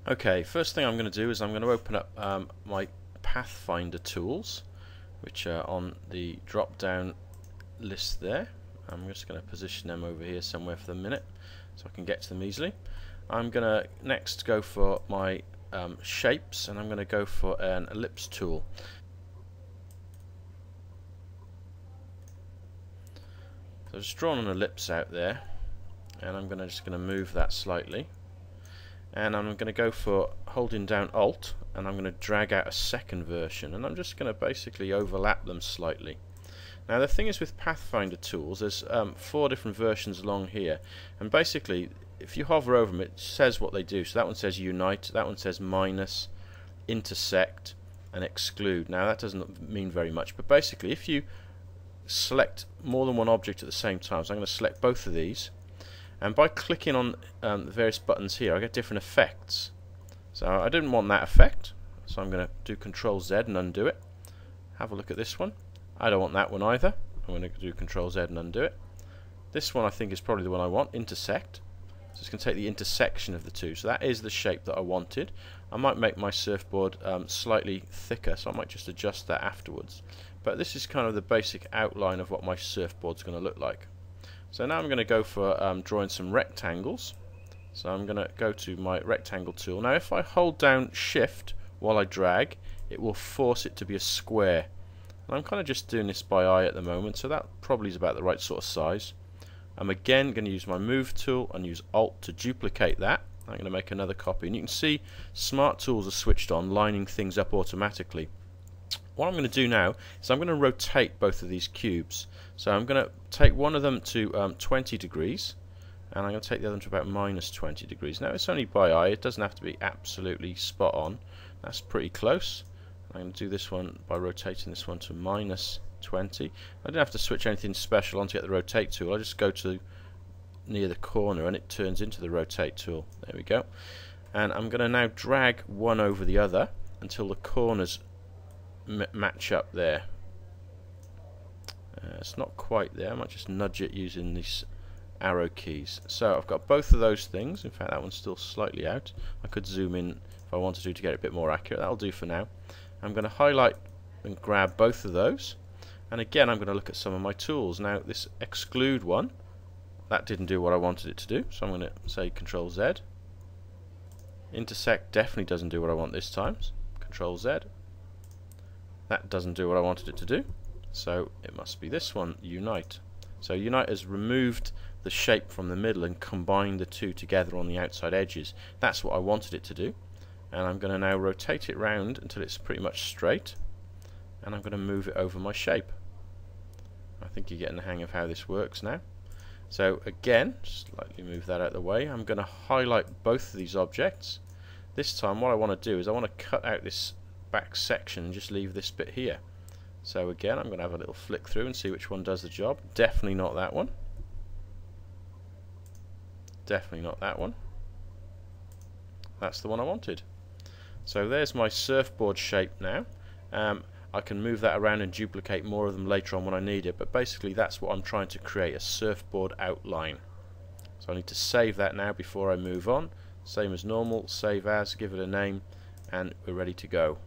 Okay, first thing I'm going to do is I'm going to open up my Pathfinder Tools, which are on the drop down list there. I'm just going to position them over here somewhere for the minute so I can get to them easily. I'm going to next go for my shapes, and I'm going to go for an ellipse tool. So I've just drawn an ellipse out there, and I'm just going to move that slightly. And I'm going to go for holding down Alt, and I'm going to drag out a second version, and I'm just going to basically overlap them slightly. Now the thing is with Pathfinder Tools, there's 4 different versions along here, and basically if you hover over them it says what they do. So that one says unite, that one says minus, intersect and exclude. Now that doesn't mean very much, but basically if you select more than one object at the same time, so I'm going to select both of these, and by clicking on the various buttons here I get different effects. So I didn't want that effect, so I'm going to do Control Z and undo it. Have a look at this one. I don't want that one either. I'm going to do Control Z and undo it. This one I think is probably the one I want, intersect. So it's going to take the intersection of the two. So that is the shape that I wanted. I might make my surfboard slightly thicker, so I might just adjust that afterwards. But this is kind of the basic outline of what my surfboard's going to look like. So now I'm going to go for drawing some rectangles. So I'm going to go to my rectangle tool. Now if I hold down Shift while I drag, it will force it to be a square. And I'm kind of just doing this by eye at the moment, so that probably is about the right sort of size. I'm again going to use my Move tool and use Alt to duplicate that. I'm going to make another copy, and you can see Smart Tools are switched on, lining things up automatically. What I'm going to do now is I'm going to rotate both of these cubes. So I'm going to take one of them to 20 degrees, and I'm going to take the other one to about minus 20 degrees. Now it's only by eye, it doesn't have to be absolutely spot on. That's pretty close. I'm going to do this one by rotating this one to minus 20. I don't have to switch anything special on to get the rotate tool. I just go to near the corner and it turns into the rotate tool. There we go. And I'm going to now drag one over the other until the corners match up there. It's not quite there. I might just nudge it using these arrow keys. So I've got both of those things. In fact, that one's still slightly out. I could zoom in if I wanted to get it a bit more accurate. That'll do for now. I'm going to highlight and grab both of those, and again I'm going to look at some of my tools. Now this exclude one, that didn't do what I wanted it to do, so I'm going to say Control Z. Intersect definitely doesn't do what I want this time. Control Z. That doesn't do what I wanted it to do, so it must be this one, Unite. So Unite has removed the shape from the middle and combined the two together on the outside edges. That's what I wanted it to do. And I'm going to now rotate it round until it's pretty much straight, and I'm going to move it over my shape. I think you're getting the hang of how this works now. So again, slightly move that out of the way. I'm going to highlight both of these objects. This time what I want to do is I want to cut out this back section and just leave this bit here. So again I'm going to have a little flick through and see which one does the job. Definitely not that one. Definitely not that one. That's the one I wanted. So there's my surfboard shape now. I can move that around and duplicate more of them later on when I need it, but basically that's what I'm trying to create, a surfboard outline. So I need to save that now before I move on. Same as normal, save as, give it a name, and we're ready to go.